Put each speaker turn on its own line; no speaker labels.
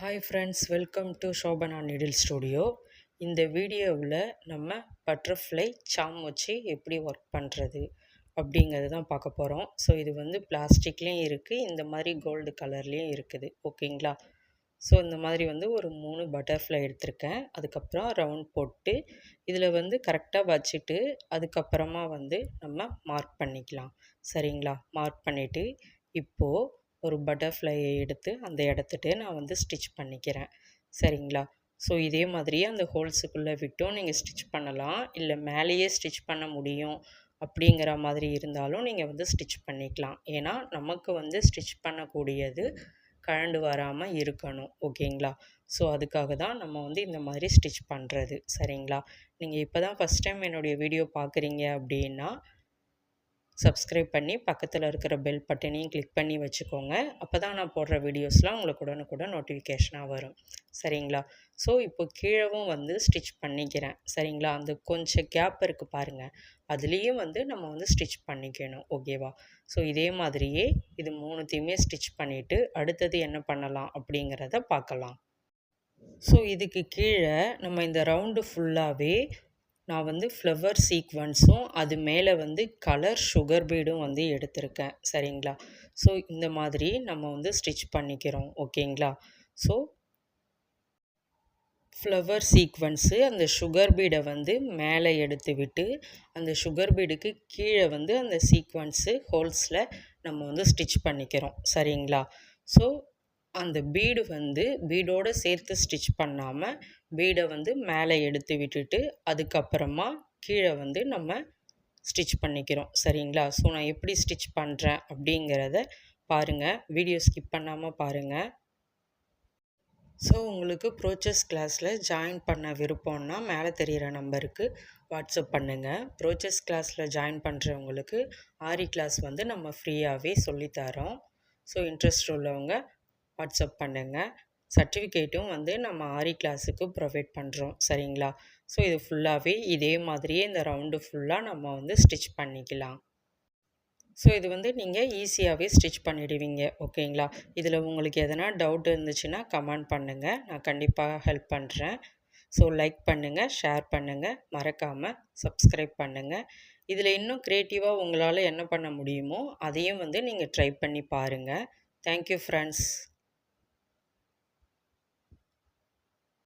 Hi friends, welcome to Shobana needle studio. இந்த வீடியோவில் நம்ம பட்டர்ஃப்ளை சாம் வச்சு எப்படி ஒர்க் பண்ணுறது அப்படிங்கிறது தான் பார்க்க போகிறோம். ஸோ இது வந்து பிளாஸ்டிக்லேயும் இருக்குது, இந்த மாதிரி கோல்டு கலர்லேயும் இருக்குது. ஓகேங்களா? ஸோ இந்த மாதிரி வந்து ஒரு 3 பட்டர்ஃப்ளை எடுத்திருக்கேன். அதுக்கப்புறம் ரவுண்ட் போட்டு இதில் வந்து கரெக்டாக வச்சுட்டு அதுக்கப்புறமா வந்து நம்ம மார்க் பண்ணிக்கலாம். சரிங்களா? மார்க் பண்ணிவிட்டு இப்போது ஒரு பட்டர்ஃப்ளையை எடுத்து அந்த இடத்துட்டு நான் வந்து ஸ்டிச் பண்ணிக்கிறேன். சரிங்களா? ஸோ இதே மாதிரியே அந்த ஹோல்ஸுக்குள்ளே விட்டும் நீங்கள் ஸ்டிச் பண்ணலாம், இல்லை மேலேயே ஸ்டிச் பண்ண முடியும் அப்படிங்கிற மாதிரி இருந்தாலும் நீங்கள் வந்து ஸ்டிச் பண்ணிக்கலாம். ஏன்னா நமக்கு வந்து ஸ்டிச் பண்ணக்கூடியது கழண்டு வராமல் இருக்கணும். ஓகேங்களா? ஸோ அதுக்காக தான் நம்ம வந்து இந்த மாதிரி ஸ்டிச் பண்ணுறது. சரிங்களா? நீங்கள் இப்போ தான் ஃபஸ்ட் டைம் என்னுடைய வீடியோ பார்க்குறீங்க அப்படின்னா சப்ஸ்கிரைப் பண்ணி பக்கத்தில் இருக்கிற பெல் பட்டனையும் கிளிக் பண்ணி வச்சுக்கோங்க. அப்போ தான் நான் போடுற வீடியோஸ்லாம் உங்களுக்கு உடனுக்குடன் நோட்டிஃபிகேஷனாக வரும். சரிங்களா? ஸோ இப்போ கீழவும் வந்து ஸ்டிச் பண்ணிக்கிறேன். சரிங்களா? அந்த கொஞ்சம் கேப் இருக்குது பாருங்கள், அதுலேயும் வந்து நம்ம வந்து ஸ்டிச் பண்ணிக்கணும். ஓகேவா? ஸோ இதே மாதிரியே இது 3த்தையுமே ஸ்டிச் பண்ணிவிட்டு அடுத்தது என்ன பண்ணலாம் அப்படிங்கிறத பார்க்கலாம். ஸோ இதுக்கு கீழே நம்ம இந்த ரவுண்டு ஃபுல்லாகவே நான் வந்து ஃப்ளவர் சீக்வன்ஸும் அது மேலே வந்து கலர் சுகர் பீடும் வந்து எடுத்திருக்கேன். சரிங்களா? ஸோ இந்த மாதிரி நம்ம வந்து ஸ்டிச் பண்ணிக்கிறோம். ஓகேங்களா? ஸோ ஃப்ளவர் சீக்வன்ஸு அந்த சுகர் பீடை வந்து மேலே எடுத்து விட்டு அந்த சுகர் பீடுக்கு கீழே வந்து அந்த சீக்வன்ஸு ஹோல்ஸில் நம்ம வந்து ஸ்டிச் பண்ணிக்கிறோம். சரிங்களா? ஸோ அந்த பீடு வந்து பீடோடு சேர்த்து ஸ்டிச் பண்ணாமல் பீடை வந்து மேலே எடுத்து விட்டுட்டு அதுக்கப்புறமா கீழே வந்து நம்ம ஸ்டிச் பண்ணிக்கிறோம். சரிங்களா? ஸோ நான் எப்படி ஸ்டிச் பண்ணுறேன் அப்படிங்கிறத பாருங்கள், வீடியோ ஸ்கிப் பண்ணாமல் பாருங்கள். ஸோ உங்களுக்கு ப்ரோச்சஸ் கிளாஸில் ஜாயின் பண்ண விருப்பம்னா மேலே தெரிகிற நம்பருக்கு வாட்ஸ்அப் பண்ணுங்கள். ப்ரோச்சஸ் கிளாஸில் ஜாயின் பண்ணுறவங்களுக்கு ஆரி கிளாஸ் வந்து நம்ம ஃப்ரீயாகவே சொல்லித்தரோம். ஸோ இன்ட்ரெஸ்ட் உள்ளவங்க வாட்ஸ்அப் பண்ணுங்கள். சர்டிஃபிகேட்டும் வந்து நம்ம ஆரி கிளாஸுக்கு ப்ரொவைட் பண்ணுறோம். சரிங்களா? ஸோ இது ஃபுல்லாகவே இதே மாதிரியே இந்த ரவுண்டு ஃபுல்லாக நம்ம வந்து ஸ்டிச் பண்ணிக்கலாம். ஸோ இது வந்து நீங்கள் ஈஸியாகவே ஸ்டிச் பண்ணிடுவீங்க. ஓகேங்களா? இதில் உங்களுக்கு எதனா டவுட் இருந்துச்சுன்னா கமெண்ட் பண்ணுங்கள், நான் கண்டிப்பாக ஹெல்ப் பண்ணுறேன். ஸோ லைக் பண்ணுங்கள், ஷேர் பண்ணுங்கள், மறக்காமல் சப்ஸ்கிரைப் பண்ணுங்கள். இதில் இன்னும் க்ரியேட்டிவாக உங்களால் என்ன பண்ண முடியுமோ அதையும் வந்து நீங்கள் ட்ரை பண்ணி பாருங்கள். Thank you friends.